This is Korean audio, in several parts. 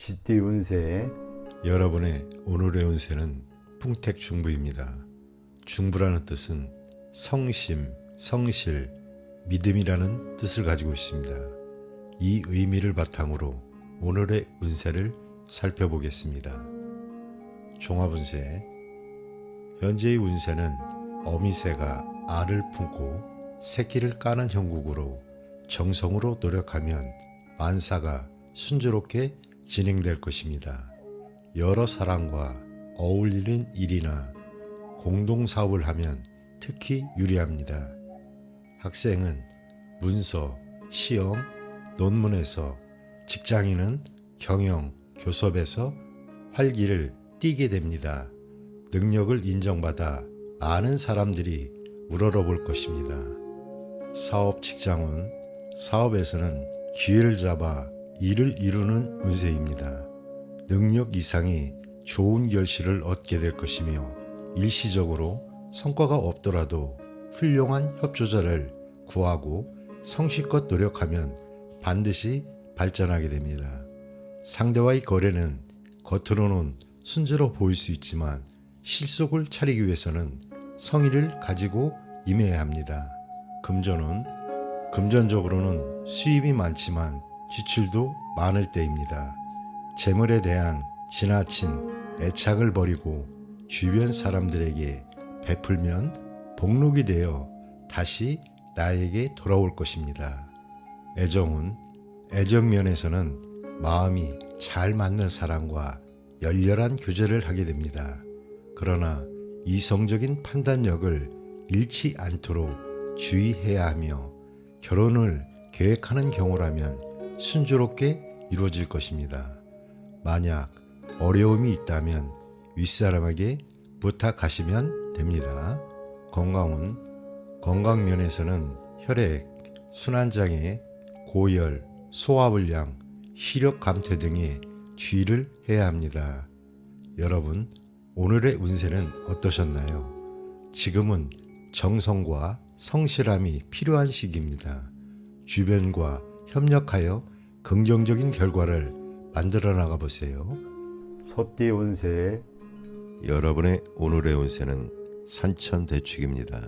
GT 운세. 여러분의 오늘의 운세는 풍택중부입니다. 중부라는 뜻은 성심, 성실, 믿음이라는 뜻을 가지고 있습니다. 이 의미를 바탕으로 오늘의 운세를 살펴보겠습니다. 종합운세. 현재의 운세는 어미새가 알을 품고 새끼를 까는 형국으로 정성으로 노력하면 만사가 순조롭게 진행될 것입니다. 여러 사람과 어울리는 일이나 공동사업을 하면 특히 유리합니다. 학생은 문서, 시험, 논문에서, 직장인은 경영, 교섭에서 활기를 띠게 됩니다. 능력을 인정받아 많은 사람들이 우러러볼 것입니다. 사업 직장운. 사업에서는 기회를 잡아 일을 이루는 운세입니다. 능력 이상의 좋은 결실을 얻게 될 것이며 일시적으로 성과가 없더라도 훌륭한 협조자를 구하고 성실껏 노력하면 반드시 발전하게 됩니다. 상대와의 거래는 겉으로는 순조로워 보일 수 있지만 실속을 차리기 위해서는 성의를 가지고 임해야 합니다. 금전운. 금전적으로는 수입이 많지만 지출도 많을 때입니다. 재물에 대한 지나친 애착을 버리고 주변 사람들에게 베풀면 복록이 되어 다시 나에게 돌아올 것입니다. 애정운. 애정면에서는 마음이 잘 맞는 사람과 열렬한 교제를 하게 됩니다. 그러나 이성적인 판단력을 잃지 않도록 주의해야 하며 결혼을 계획하는 경우라면 순조롭게 이루어질 것입니다. 만약 어려움이 있다면 윗사람에게 부탁하시면 됩니다. 건강운. 건강면에서는 혈액, 순환장애, 고열, 소화불량, 시력 감퇴 등에 주의를 해야 합니다. 여러분, 오늘의 운세는 어떠셨나요? 지금은 정성과 성실함이 필요한 시기입니다. 주변과 협력하여 긍정적인 결과를 만들어 나가 보세요. 소띠 운세. 여러분의 오늘의 운세는 산천대축입니다.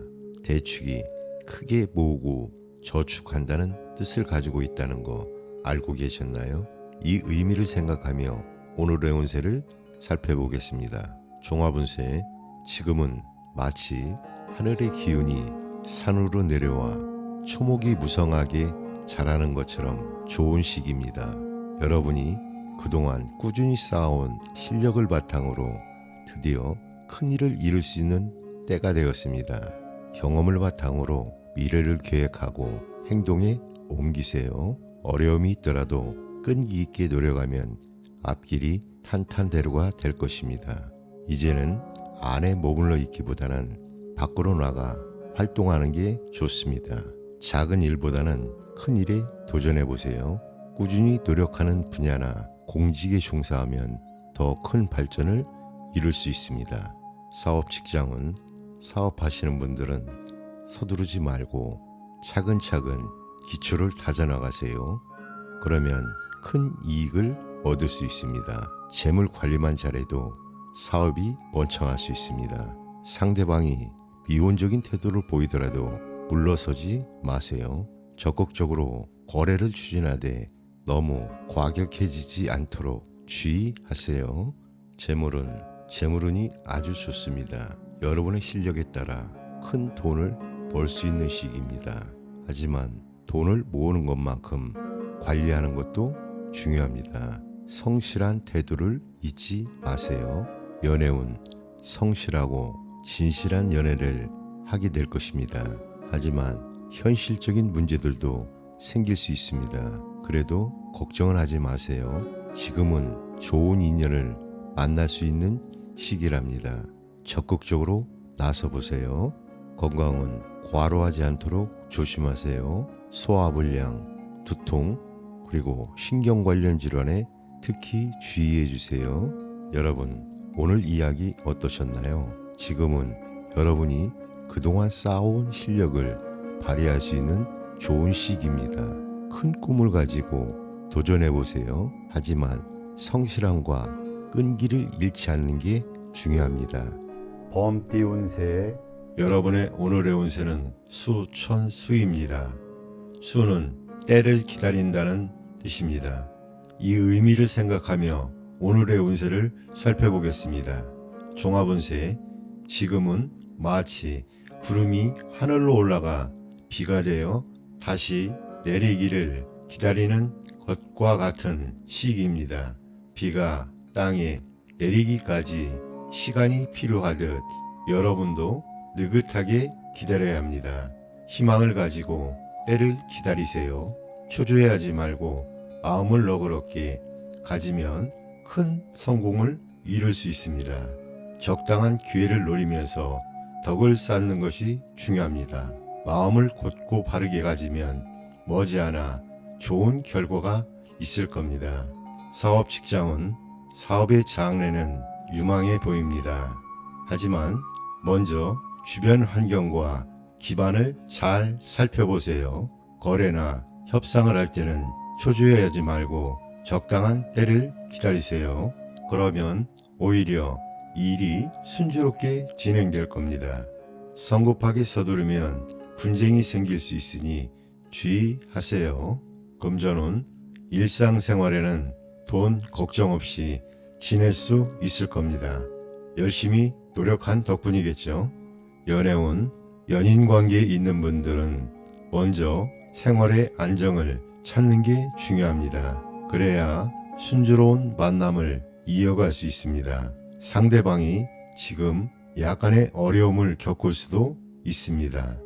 대축이 크게 모으고 저축한다는 뜻을 가지고 있다는 거 알고 계셨나요? 이 의미를 생각하며 오늘의 운세를 살펴보겠습니다. 종합운세. 지금은 마치 하늘의 기운이 산으로 내려와 초목이 무성하게 자라는 것처럼 좋은 시기입니다. 여러분이 그동안 꾸준히 쌓아온 실력을 바탕으로 드디어 큰일을 이룰 수 있는 때가 되었습니다. 경험을 바탕으로 미래를 계획하고 행동에 옮기세요. 어려움이 있더라도 끈기 있게 노력하면 앞길이 탄탄대로가 될 것입니다. 이제는 안에 머물러 있기보다는 밖으로 나가 활동하는 게 좋습니다. 작은 일보다는 큰 일에 도전해보세요. 꾸준히 노력하는 분야나 공직에 종사하면 더 큰 발전을 이룰 수 있습니다. 사업 직장은. 사업하시는 분들은 서두르지 말고 차근차근 기초를 다져나가세요. 그러면 큰 이익을 얻을 수 있습니다. 재물 관리만 잘해도 사업이 번창할 수 있습니다. 상대방이 미온적인 태도를 보이더라도 물러서지 마세요. 적극적으로 거래를 추진하되 너무 과격해지지 않도록 주의하세요. 재물운이 아주 좋습니다. 여러분의 실력에 따라 큰 돈을 벌 수 있는 시기입니다. 하지만 돈을 모으는 것만큼 관리하는 것도 중요합니다. 성실한 태도를 잊지 마세요. 연애운. 성실하고 진실한 연애를 하게 될 것입니다. 하지만 현실적인 문제들도 생길 수 있습니다. 그래도 걱정은 하지 마세요. 지금은 좋은 인연을 만날 수 있는 시기랍니다. 적극적으로 나서보세요. 건강은 과로하지 않도록 조심하세요. 소화불량, 두통, 그리고 신경 관련 질환에 특히 주의해 주세요. 여러분, 오늘 이야기 어떠셨나요? 지금은 여러분이 그동안 쌓아온 실력을 발휘할 수 있는 좋은 시기입니다. 큰 꿈을 가지고 도전해 보세요. 하지만 성실함과 끈기를 잃지 않는 게 중요합니다. 범띠 운세 여러분의 오늘의 운세는 수천수입니다. 수는 때를 기다린다는 뜻입니다. 이 의미를 생각하며 오늘의 운세를 살펴보겠습니다. 종합운세, 지금은 마치 구름이 하늘로 올라가 비가 되어 다시 내리기를 기다리는 것과 같은 시기입니다. 비가 땅에 내리기까지 시간이 필요하듯 여러분도 느긋하게 기다려야 합니다. 희망을 가지고 때를 기다리세요. 초조해하지 말고 마음을 너그럽게 가지면 큰 성공을 이룰 수 있습니다. 적당한 기회를 노리면서 덕을 쌓는 것이 중요합니다. 마음을 곧고 바르게 가지면 머지않아 좋은 결과가 있을 겁니다. 사업 직장은 사업의 장래는 유망해 보입니다. 하지만 먼저 주변 환경과 기반을 잘 살펴보세요. 거래나 협상을 할 때는 초조해하지 말고 적당한 때를 기다리세요. 그러면 오히려 일이 순조롭게 진행될 겁니다. 성급하게 서두르면 분쟁이 생길 수 있으니 주의하세요. 금전운, 일상생활에는 돈 걱정 없이 지낼 수 있을 겁니다. 열심히 노력한 덕분이겠죠. 연애운, 연인 관계에 있는 분들은 먼저 생활의 안정을 찾는 게 중요합니다. 그래야 순조로운 만남을 이어갈 수 있습니다. 상대방이 지금 약간의 어려움을 겪을 수도 있습니다.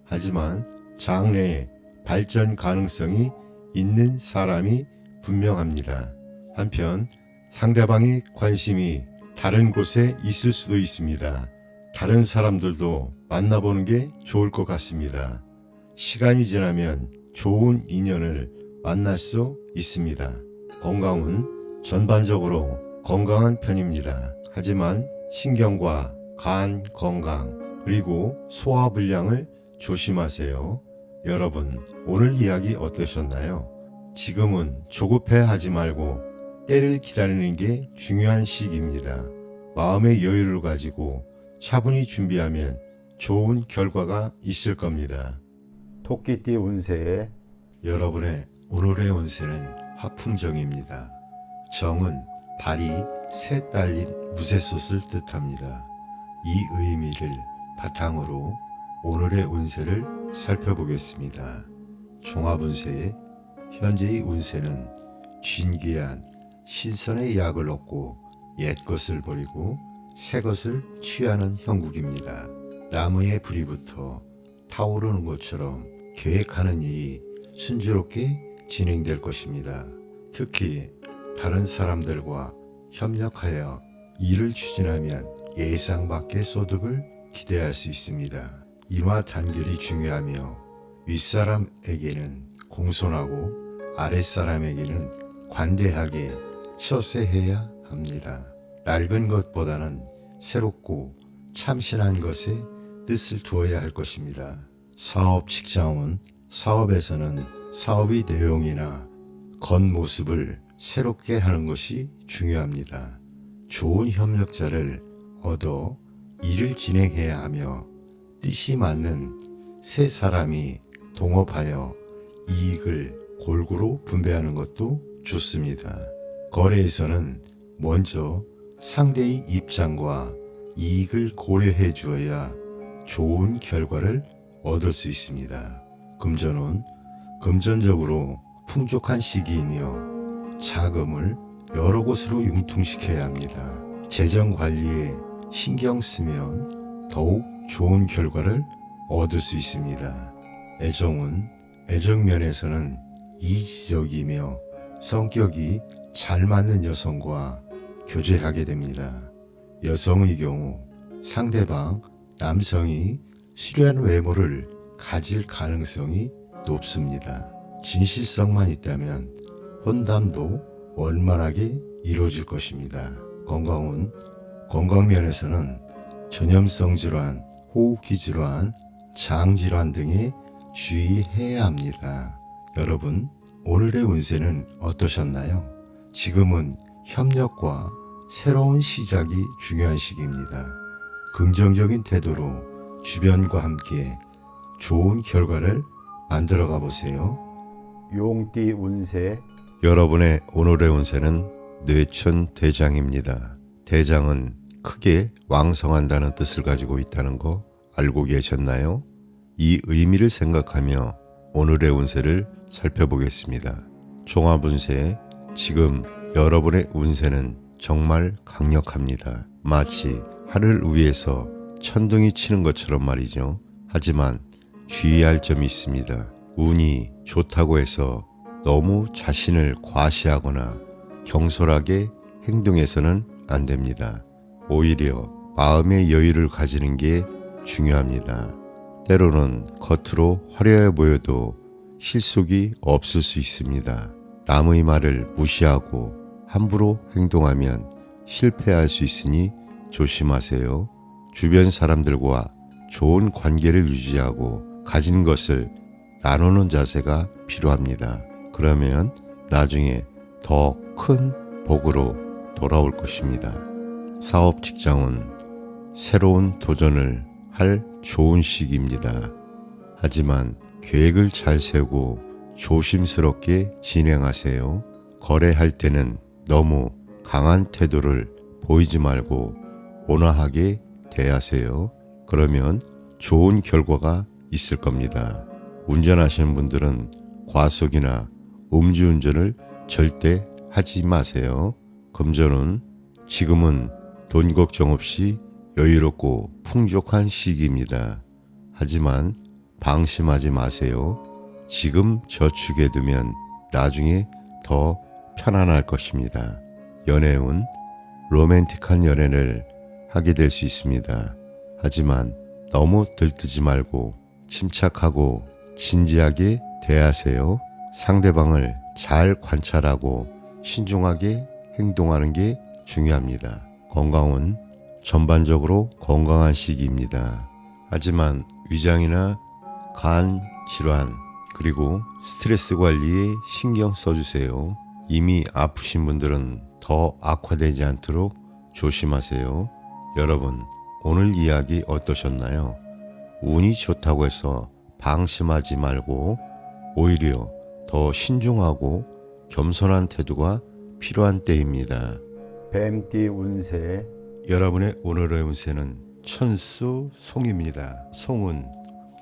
하지만 장래에 발전 가능성이 있는 사람이 분명합니다. 한편 상대방의 관심이 다른 곳에 있을 수도 있습니다. 다른 사람들도 만나보는 게 좋을 것 같습니다. 시간이 지나면 좋은 인연을 만날 수 있습니다. 건강은 전반적으로 건강한 편입니다. 하지만 신경과 간 건강 그리고 소화불량을 조심하세요. 여러분, 오늘 이야기 어떠셨나요? 지금은 조급해하지 말고 때를 기다리는 게 중요한 시기입니다. 마음의 여유를 가지고 차분히 준비하면 좋은 결과가 있을 겁니다. 토끼띠 운세 여러분의 오늘의 운세는 화풍정입니다. 정은 발이 새 딸린 무쇠솥을 뜻합니다. 이 의미를 바탕으로 오늘의 운세를 살펴보겠습니다. 종합운세, 현재의 운세는 진귀한 신선의 약을 얻고 옛 것을 버리고 새 것을 취하는 형국입니다. 나무에 불이 붙어 타오르는 것처럼 계획하는 일이 순조롭게 진행될 것입니다. 특히 다른 사람들과 협력하여 일을 추진하면 예상 밖의 소득을 기대할 수 있습니다. 인화 단결이 중요하며 윗사람에게는 공손하고 아랫사람에게는 관대하게 처세해야 합니다. 낡은 것보다는 새롭고 참신한 것에 뜻을 두어야 할 것입니다. 사업 직장은 사업에서는 사업의 내용이나 겉모습을 새롭게 하는 것이 중요합니다. 좋은 협력자를 얻어 일을 진행해야 하며 뜻이 맞는 세 사람이 동업하여 이익을 골고루 분배하는 것도 좋습니다. 거래에서는 먼저 상대의 입장과 이익을 고려해 주어야 좋은 결과를 얻을 수 있습니다. 금전은 금전적으로 풍족한 시기이며 자금을 여러 곳으로 융통시켜야 합니다. 재정 관리에 신경 쓰면 더욱 좋은 결과를 얻을 수 있습니다. 애정은 애정면에서는 이지적이며 성격이 잘 맞는 여성과 교제하게 됩니다. 여성의 경우 상대방 남성이 수려한 외모를 가질 가능성이 높습니다. 진실성만 있다면 혼담도 원만하게 이루어질 것입니다. 건강은 건강면에서는 전염성 질환, 호흡기 질환, 장 질환 등에 주의해야 합니다. 여러분, 오늘의 운세는 어떠셨나요? 지금은 협력과 새로운 시작이 중요한 시기입니다. 긍정적인 태도로 주변과 함께 좋은 결과를 만들어 가보세요. 용띠 운세 여러분의 오늘의 운세는 뇌천 대장입니다. 대장은 크게 왕성한다는 뜻을 가지고 있다는 거 알고 계셨나요? 이 의미를 생각하며 오늘의 운세를 살펴보겠습니다. 종합운세, 지금 여러분의 운세는 정말 강력합니다. 마치 하늘 위에서 천둥이 치는 것처럼 말이죠. 하지만 주의할 점이 있습니다. 운이 좋다고 해서 너무 자신을 과시하거나 경솔하게 행동해서는 안 됩니다. 오히려 마음의 여유를 가지는 게 중요합니다. 때로는 겉으로 화려해 보여도 실속이 없을 수 있습니다. 남의 말을 무시하고 함부로 행동하면 실패할 수 있으니 조심하세요. 주변 사람들과 좋은 관계를 유지하고 가진 것을 나누는 자세가 필요합니다. 그러면 나중에 더 큰 복으로 돌아올 것입니다. 사업 직장은 새로운 도전을 할 좋은 시기입니다. 하지만 계획을 잘 세우고 조심스럽게 진행하세요. 거래할 때는 너무 강한 태도를 보이지 말고 온화하게 대하세요. 그러면 좋은 결과가 있을 겁니다. 운전하시는 분들은 과속이나 음주운전을 절대 하지 마세요. 금전은 지금은 돈 걱정 없이 여유롭고 풍족한 시기입니다. 하지만 방심하지 마세요. 지금 저축해 두면 나중에 더 편안할 것입니다. 연애운, 로맨틱한 연애를 하게 될 수 있습니다. 하지만 너무 들뜨지 말고 침착하고 진지하게 대하세요. 상대방을 잘 관찰하고 신중하게 행동하는 게 중요합니다. 건강은 전반적으로 건강한 시기입니다. 하지만 위장이나 간 질환 그리고 스트레스 관리에 신경 써주세요. 이미 아프신 분들은 더 악화되지 않도록 조심하세요. 여러분, 오늘 이야기 어떠셨나요? 운이 좋다고 해서 방심하지 말고 오히려 더 신중하고 겸손한 태도가 필요한 때입니다. 뱀띠 운세 여러분의 오늘의 운세는 천수 송입니다. 송은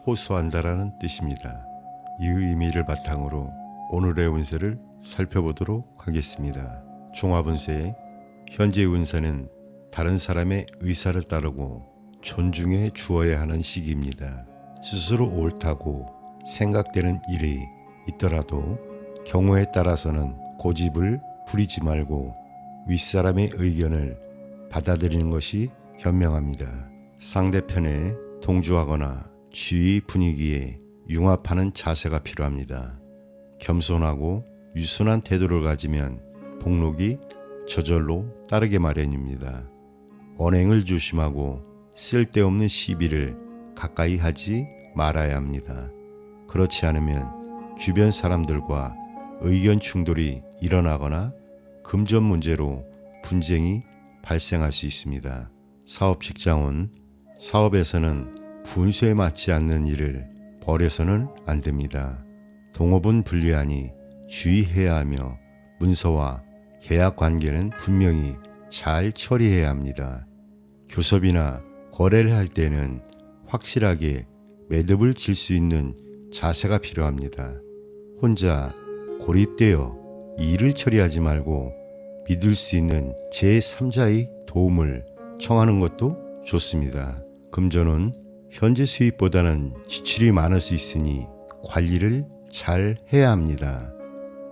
호소한다라는 뜻입니다. 이 의미를 바탕으로 오늘의 운세를 살펴보도록 하겠습니다. 종합운세, 현재 운세는 다른 사람의 의사를 따르고 존중해 주어야 하는 시기입니다. 스스로 옳다고 생각되는 일이 있더라도 경우에 따라서는 고집을 부리지 말고 윗사람의 의견을 받아들이는 것이 현명합니다. 상대편에 동조하거나 주위 분위기에 융합하는 자세가 필요합니다. 겸손하고 유순한 태도를 가지면 복록이 저절로 따르게 마련입니다. 언행을 조심하고 쓸데없는 시비를 가까이 하지 말아야 합니다. 그렇지 않으면 주변 사람들과 의견 충돌이 일어나거나 금전 문제로 분쟁이 발생할 수 있습니다. 사업 직장은 사업에서는 분수에 맞지 않는 일을 벌여서는 안 됩니다. 동업은 불리하니 주의해야 하며 문서와 계약 관계는 분명히 잘 처리해야 합니다. 교섭이나 거래를 할 때는 확실하게 매듭을 질 수 있는 자세가 필요합니다. 혼자 고립되어 일을 처리하지 말고 믿을 수 있는 제3자의 도움을 청하는 것도 좋습니다. 금전은 현재 수입보다는 지출이 많을 수 있으니 관리를 잘 해야 합니다.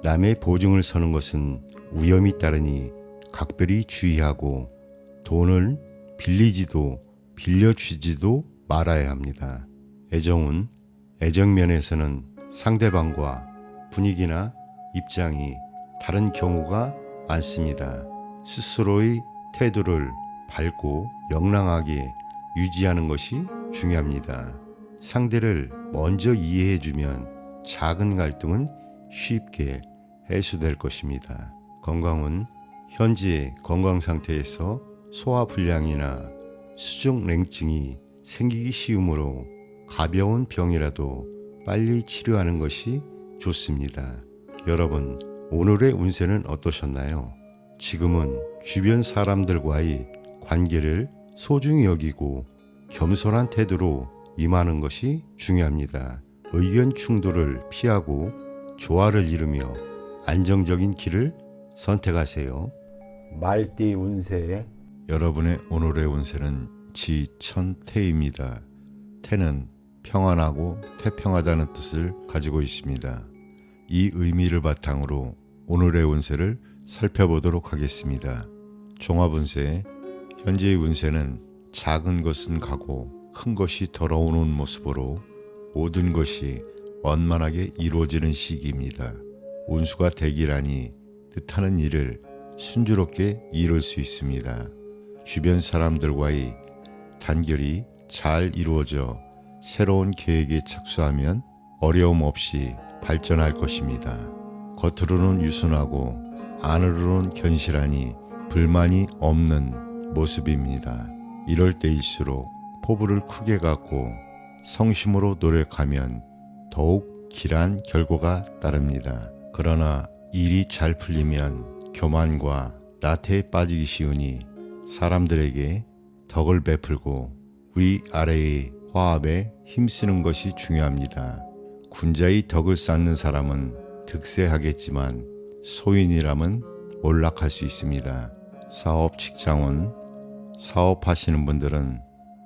남의 보증을 서는 것은 위험이 따르니 각별히 주의하고 돈을 빌리지도 빌려주지도 말아야 합니다. 애정은 애정면에서는 상대방과 분위기나 입장이 다른 경우가 많습니다. 스스로의 태도를 밝고 명랑하게 유지하는 것이 중요합니다. 상대를 먼저 이해해주면 작은 갈등은 쉽게 해소될 것입니다. 건강은 현재 건강 상태에서 소화불량이나 수족냉증이 생기기 쉬우므로 가벼운 병이라도 빨리 치료하는 것이 좋습니다. 여러분, 오늘의 운세는 어떠셨나요? 지금은 주변 사람들과의 관계를 소중히 여기고 겸손한 태도로 임하는 것이 중요합니다. 의견 충돌을 피하고 조화를 이루며 안정적인 길을 선택하세요. 말띠 운세. 여러분의 오늘의 운세는 지천태입니다. 태는 평안하고 태평하다는 뜻을 가지고 있습니다. 이 의미를 바탕으로 오늘의 운세를 살펴보도록 하겠습니다. 종합운세. 현재의 운세는 작은 것은 가고 큰 것이 돌아오는 모습으로 모든 것이 원만하게 이루어지는 시기입니다. 운수가 대기라니 뜻하는 일을 순조롭게 이룰 수 있습니다. 주변 사람들과의 단결이 잘 이루어져 새로운 계획에 착수하면 어려움 없이 발전할 것입니다. 겉으로는 유순하고 안으로는 견실하니 불만이 없는 모습입니다. 이럴 때일수록 포부를 크게 갖고 성심으로 노력하면 더욱 길한 결과가 따릅니다. 그러나 일이 잘 풀리면 교만과 나태에 빠지기 쉬우니 사람들에게 덕을 베풀고 위아래의 화합에 힘쓰는 것이 중요합니다. 군자의 덕을 쌓는 사람은 득세하겠지만 소인이라면 몰락할 수 있습니다. 사업 직장운. 사업하시는 분들은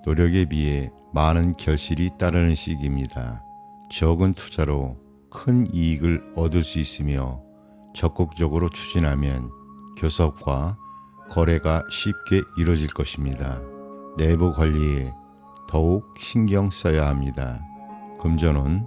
노력에 비해 많은 결실이 따르는 시기입니다. 적은 투자로 큰 이익을 얻을 수 있으며 적극적으로 추진하면 교섭과 거래가 쉽게 이루어질 것입니다. 내부 관리에 더욱 신경 써야 합니다. 금전운.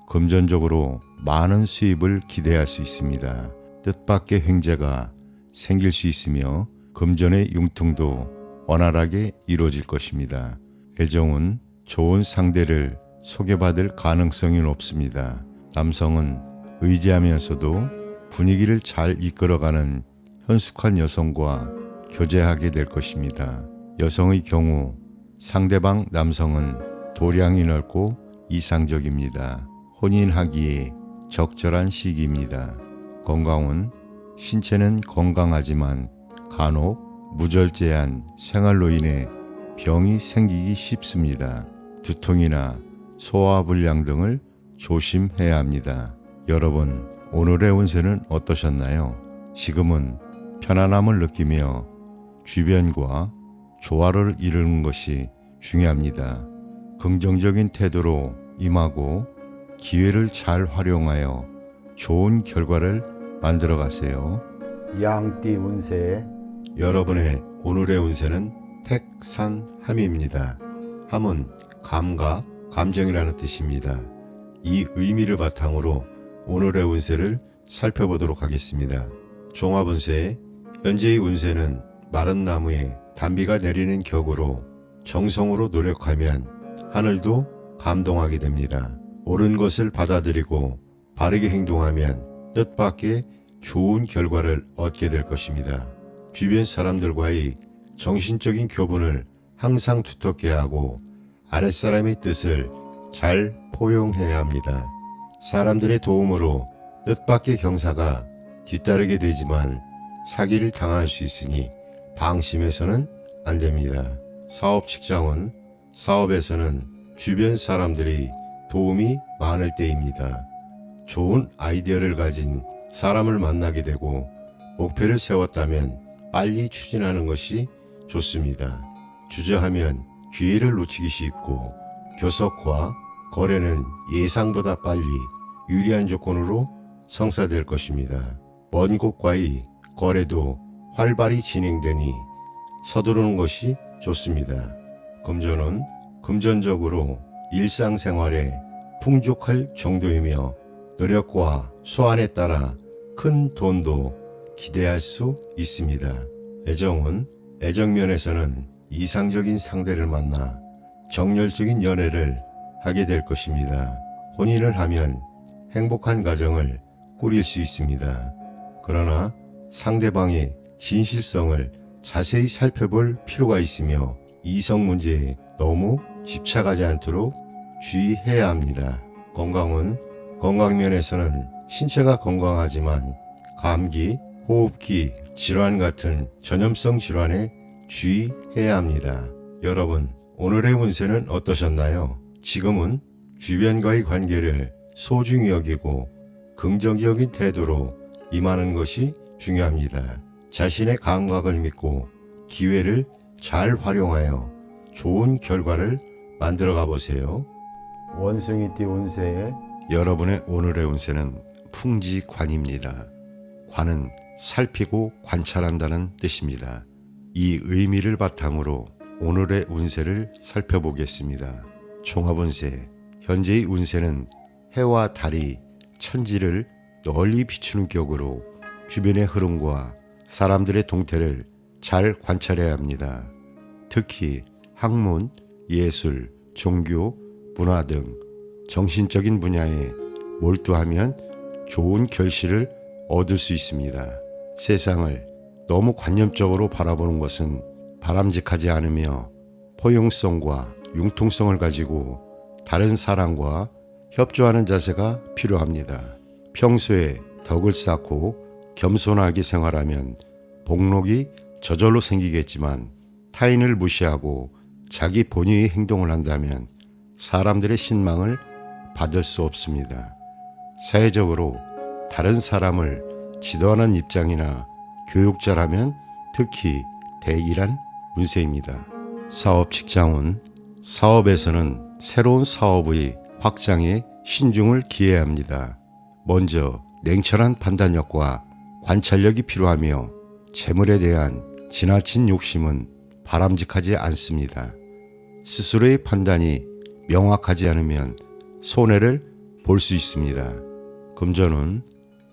금전적으로 많은 수입을 기대할 수 있습니다. 뜻밖의 횡재가 생길 수 있으며 금전의 융통도 원활하게 이루어질 것입니다. 애정은 좋은 상대를 소개받을 가능성이 높습니다. 남성은 의지하면서도 분위기를 잘 이끌어가는 현숙한 여성과 교제하게 될 것입니다. 여성의 경우 상대방 남성은 도량이 넓고 이상적입니다. 혼인하기에 적절한 시기입니다. 건강은 신체는 건강하지만 간혹 무절제한 생활로 인해 병이 생기기 쉽습니다. 두통이나 소화불량 등을 조심해야 합니다. 여러분, 오늘의 운세는 어떠셨나요? 지금은 편안함을 느끼며 주변과 조화를 이루는 것이 중요합니다. 긍정적인 태도로 임하고 기회를 잘 활용하여 좋은 결과를 만들어 가세요. 양띠 운세. 여러분의 오늘의 운세는 택산함입니다. 함은 감각, 감정이라는 뜻입니다. 이 의미를 바탕으로 오늘의 운세를 살펴보도록 하겠습니다. 종합운세. 현재의 운세는 마른 나무에 단비가 내리는 격으로 정성으로 노력하면 하늘도 감동하게 됩니다. 옳은 것을 받아들이고 바르게 행동하면 뜻밖의 좋은 결과를 얻게 될 것입니다. 주변 사람들과의 정신적인 교분을 항상 두텁게 하고 아랫사람의 뜻을 잘 포용해야 합니다. 사람들의 도움으로 뜻밖의 경사가 뒤따르게 되지만 사기를 당할 수 있으니 방심해서는 안 됩니다. 사업 직장은 사업에서는 주변 사람들이 도움이 많을 때입니다. 좋은 아이디어를 가진 사람을 만나게 되고 목표를 세웠다면 빨리 추진하는 것이 좋습니다. 주저하면 기회를 놓치기 쉽고 교섭과 거래는 예상보다 빨리 유리한 조건으로 성사될 것입니다. 먼 곳과의 거래도 활발히 진행되니 서두르는 것이 좋습니다. 금전은 금전적으로 일상생활에 풍족할 정도이며 노력과 수완에 따라 큰 돈도 기대할 수 있습니다. 애정은 애정면에서는 이상적인 상대를 만나 정열적인 연애를 하게 될 것입니다. 혼인을 하면 행복한 가정을 꾸릴 수 있습니다. 그러나 상대방의 진실성을 자세히 살펴볼 필요가 있으며 이성 문제에 너무 집착하지 않도록 주의해야 합니다. 건강면에서는 신체가 건강하지만 감기, 호흡기 질환 같은 전염성 질환에 주의해야 합니다. 여러분, 오늘의 운세는 어떠셨나요? 지금은 주변과의 관계를 소중히 여기고 긍정적인 태도로 임하는 것이 중요합니다. 자신의 감각을 믿고 기회를 잘 활용하여 좋은 결과를 만들어 가보세요. 원숭이띠 운세 여러분의 오늘의 운세는 풍지관입니다. 관은 살피고 관찰한다는 뜻입니다. 이 의미를 바탕으로 오늘의 운세를 살펴보겠습니다. 종합운세, 현재의 운세는 해와 달이 천지를 널리 비추는 격으로 주변의 흐름과 사람들의 동태를 잘 관찰해야 합니다. 특히 학문, 예술, 종교, 문화 등 정신적인 분야에 몰두하면 좋은 결실을 얻을 수 있습니다. 세상을 너무 관념적으로 바라보는 것은 바람직하지 않으며 포용성과 융통성을 가지고 다른 사람과 협조하는 자세가 필요합니다. 평소에 덕을 쌓고 겸손하게 생활하면 복록이 저절로 생기겠지만 타인을 무시하고 자기 본위의 행동을 한다면 사람들의 신망을 받을 수 없습니다. 사회적으로 다른 사람을 지도하는 입장이나 교육자라면 특히 대기란 운세입니다. 사업 직장운, 사업에서는 새로운 사업의 확장에 신중을 기해야 합니다. 먼저 냉철한 판단력과 관찰력이 필요하며 재물에 대한 지나친 욕심은 바람직하지 않습니다. 스스로의 판단이 명확하지 않으면 손해를 볼 수 있습니다. 금전은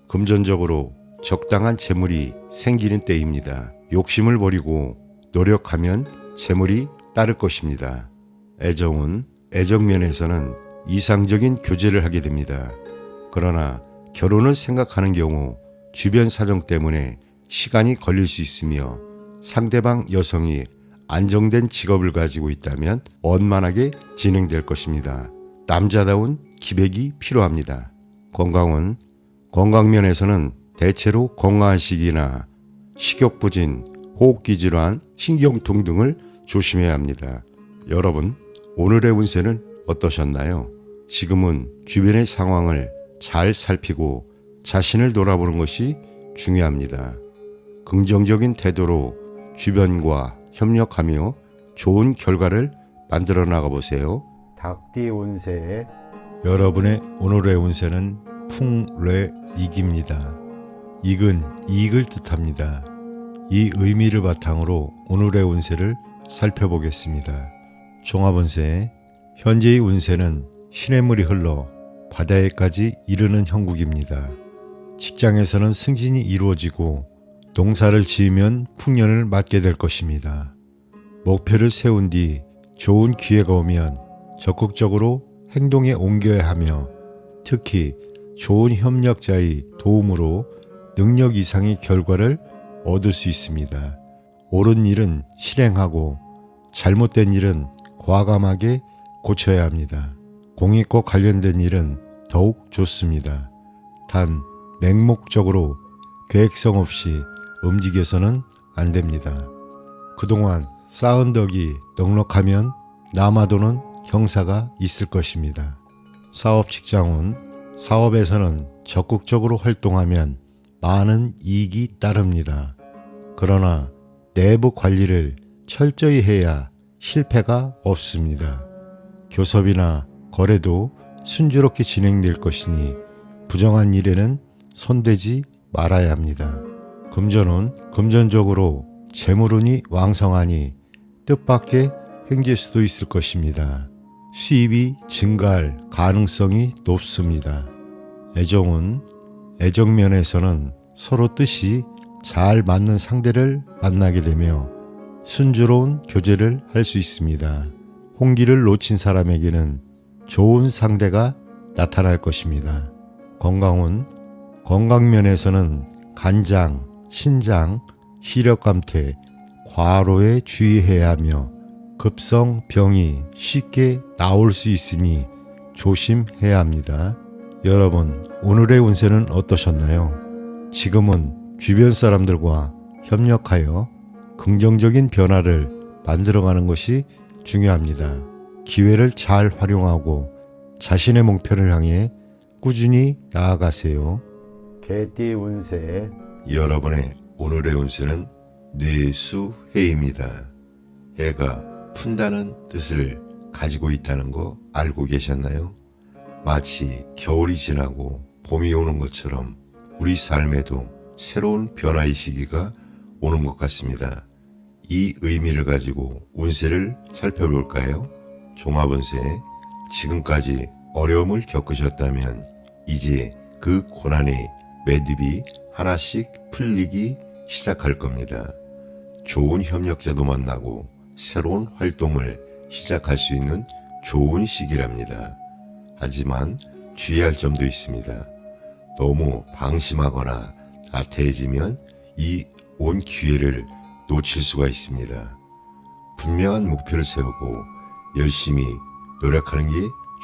금전적으로 적당한 재물이 생기는 때입니다. 욕심을 버리고 노력하면 재물이 따를 것입니다. 애정은 애정면에서는 이상적인 교제를 하게 됩니다. 그러나 결혼을 생각하는 경우 주변 사정 때문에 시간이 걸릴 수 있으며 상대방 여성이 안정된 직업을 가지고 있다면 원만하게 진행될 것입니다. 남자다운 기백이 필요합니다. 건강은 건강면에서는 대체로 건강한 시기나 식욕부진, 호흡기 질환, 신경통 등을 조심해야 합니다. 여러분, 오늘의 운세는 어떠셨나요? 지금은 주변의 상황을 잘 살피고 자신을 돌아보는 것이 중요합니다. 긍정적인 태도로 주변과 협력하며 좋은 결과를 만들어 나가보세요. 닭띠 운세 여러분의 오늘의 운세는 풍뢰익입니다. 익은 이익을 뜻합니다. 이 의미를 바탕으로 오늘의 운세를 살펴보겠습니다. 종합운세, 현재의 운세는 시냇물이 흘러 바다에까지 이르는 형국입니다. 직장에서는 승진이 이루어지고 농사를 지으면 풍년을 맞게 될 것입니다. 목표를 세운 뒤 좋은 기회가 오면 적극적으로 행동에 옮겨야 하며 특히 좋은 협력자의 도움으로 능력 이상의 결과를 얻을 수 있습니다. 옳은 일은 실행하고 잘못된 일은 과감하게 고쳐야 합니다. 공익과 관련된 일은 더욱 좋습니다. 단 맹목적으로 계획성 없이 움직여서는 안 됩니다. 그동안 쌓은 덕이 넉넉하면 남아도는 형사가 있을 것입니다. 사업 직장운, 사업에서는 적극적으로 활동하면 많은 이익이 따릅니다. 그러나 내부 관리를 철저히 해야 실패가 없습니다. 교섭이나 거래도 순조롭게 진행될 것이니 부정한 일에는 손대지 말아야 합니다. 금전은 금전적으로 재물운이 왕성하니 뜻밖의 행질 수도 있을 것입니다. 수입이 증가할 가능성이 높습니다. 애정은 애정면에서는 서로 뜻이 잘 맞는 상대를 만나게 되며 순조로운 교제를 할 수 있습니다. 홍기를 놓친 사람에게는 좋은 상대가 나타날 것입니다. 건강은 건강면에서는 간장, 신장, 시력 감퇴, 과로에 주의해야 하며 급성 병이 쉽게 나올 수 있으니 조심해야 합니다. 여러분, 오늘의 운세는 어떠셨나요? 지금은 주변 사람들과 협력하여 긍정적인 변화를 만들어가는 것이 중요합니다. 기회를 잘 활용하고 자신의 목표를 향해 꾸준히 나아가세요. 개띠 운세 여러분의 오늘의 운세는 뇌수해입니다. 해가 푼다는 뜻을 가지고 있다는 거 알고 계셨나요? 마치 겨울이 지나고 봄이 오는 것처럼 우리 삶에도 새로운 변화의 시기가 오는 것 같습니다. 이 의미를 가지고 운세를 살펴볼까요? 종합운세, 지금까지 어려움을 겪으셨다면 이제 그 고난의 매듭이 하나씩 풀리기 시작할 겁니다. 좋은 협력자도 만나고 새로운 활동을 시작할 수 있는 좋은 시기랍니다. 하지만 주의할 점도 있습니다. 너무 방심하거나 나태해지면 이 온 기회를 놓칠 수가 있습니다. 분명한 목표를 세우고 열심히 노력하는 게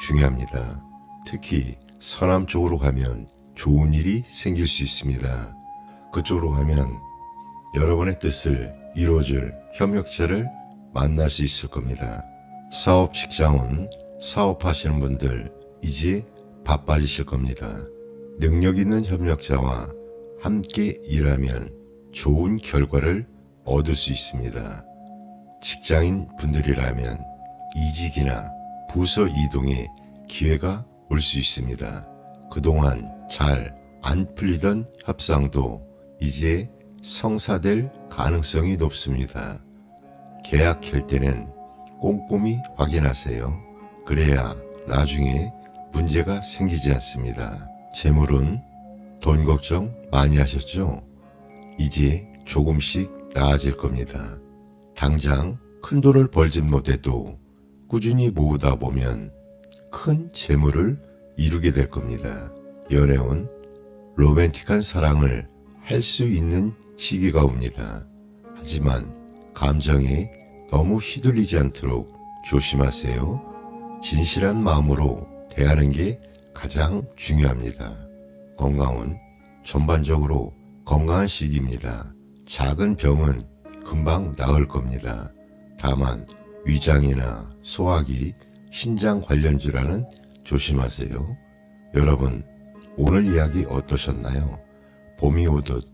중요합니다. 특히 서남 쪽으로 가면 좋은 일이 생길 수 있습니다. 그쪽으로 가면 여러분의 뜻을 이루어줄 협력자를 만날 수 있을 겁니다. 사업 직장은 사업하시는 분들 이제 바빠지실 겁니다. 능력 있는 협력자와 함께 일하면 좋은 결과를 얻을 수 있습니다. 직장인 분들이라면 이직이나 부서 이동의 기회가 올 수 있습니다. 그동안 잘 안 풀리던 협상도 이제 성사될 가능성이 높습니다. 계약할 때는 꼼꼼히 확인하세요. 그래야 나중에 문제가 생기지 않습니다. 재물은 돈 걱정 많이 하셨죠? 이제 조금씩 나아질 겁니다. 당장 큰 돈을 벌진 못해도 꾸준히 모으다 보면 큰 재물을 이루게 될 겁니다. 연애운 로맨틱한 사랑을 할 수 있는 시기가 옵니다. 하지만 감정에 너무 휘둘리지 않도록 조심하세요. 진실한 마음으로 대하는 게 가장 중요합니다. 건강은 전반적으로 건강한 시기입니다. 작은 병은 금방 나을 겁니다. 다만 위장이나 소화기, 신장 관련 질환은 조심하세요. 여러분, 오늘 이야기 어떠셨나요? 봄이 오듯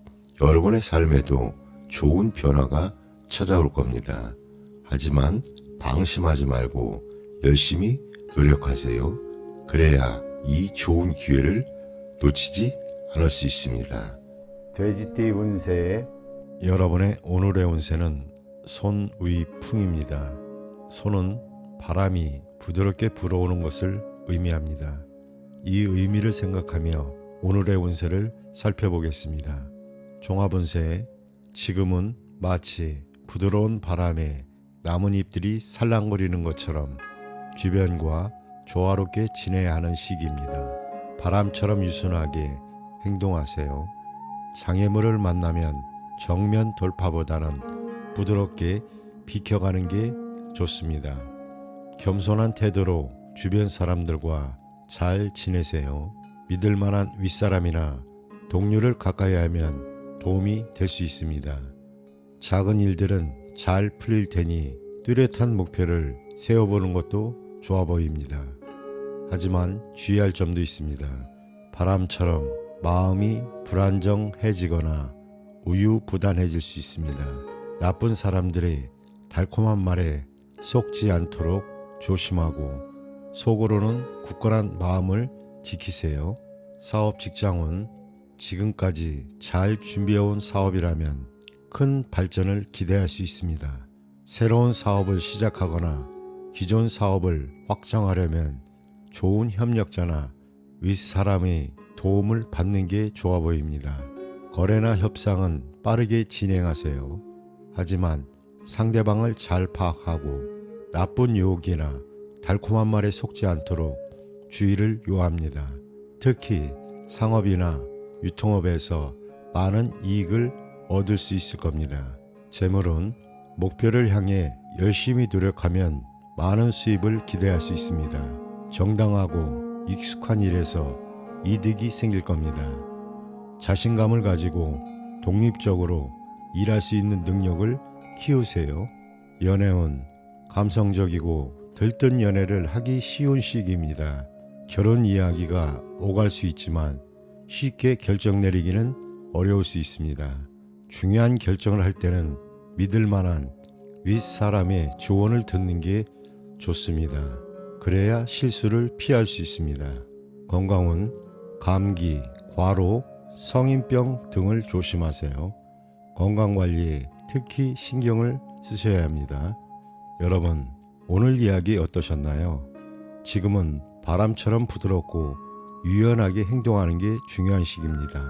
여러분의 삶에도 좋은 변화가 찾아올 겁니다. 하지만 방심하지 말고 열심히 노력하세요. 그래야 이 좋은 기회를 놓치지 않을 수 있습니다. 돼지띠 운세 여러분의 오늘의 운세는 손위풍입니다. 손은 바람이 부드럽게 불어오는 것을 의미합니다. 이 의미를 생각하며 오늘의 운세를 살펴보겠습니다. 종합운세, 지금은 마치 부드러운 바람에 나뭇잎들이 살랑거리는 것처럼 주변과 조화롭게 지내야 하는 시기입니다. 바람처럼 유순하게 행동하세요. 장애물을 만나면 정면 돌파보다는 부드럽게 비켜가는 게 좋습니다. 겸손한 태도로 주변 사람들과 잘 지내세요. 믿을 만한 윗사람이나 동료를 가까이 하면 도움이 될 수 있습니다. 작은 일들은 잘 풀릴 테니 뚜렷한 목표를 세워보는 것도 좋아 보입니다. 하지만 주의할 점도 있습니다. 바람처럼 마음이 불안정해지거나 우유부단해질 수 있습니다. 나쁜 사람들의 달콤한 말에 속지 않도록 조심하고 속으로는 굳건한 마음을 지키세요. 사업 직장은 지금까지 잘 준비해온 사업이라면 큰 발전을 기대할 수 있습니다. 새로운 사업을 시작하거나 기존 사업을 확장하려면 좋은 협력자나 윗사람의 도움을 받는 게 좋아 보입니다. 거래나 협상은 빠르게 진행하세요. 하지만 상대방을 잘 파악하고 나쁜 유혹이나 달콤한 말에 속지 않도록 주의를 요합니다. 특히 상업이나 유통업에서 많은 이익을 얻을 수 있을 겁니다. 재물은 목표를 향해 열심히 노력하면 많은 수입을 기대할 수 있습니다. 정당하고 익숙한 일에서 이득이 생길 겁니다. 자신감을 가지고 독립적으로 일할 수 있는 능력을 키우세요. 연애운 감성적이고 들뜬 연애를 하기 쉬운 시기입니다. 결혼 이야기가 오갈 수 있지만 쉽게 결정 내리기는 어려울 수 있습니다. 중요한 결정을 할 때는 믿을 만한 윗사람의 조언을 듣는 게 좋습니다. 그래야 실수를 피할 수 있습니다. 건강은 감기, 과로, 성인병 등을 조심하세요. 건강관리에 특히 신경을 쓰셔야 합니다. 여러분, 오늘 이야기 어떠셨나요? 지금은 바람처럼 부드럽고 유연하게 행동하는 게 중요한 시기입니다.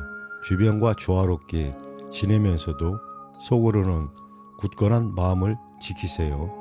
주변과 조화롭게 지내면서도 속으로는 굳건한 마음을 지키세요.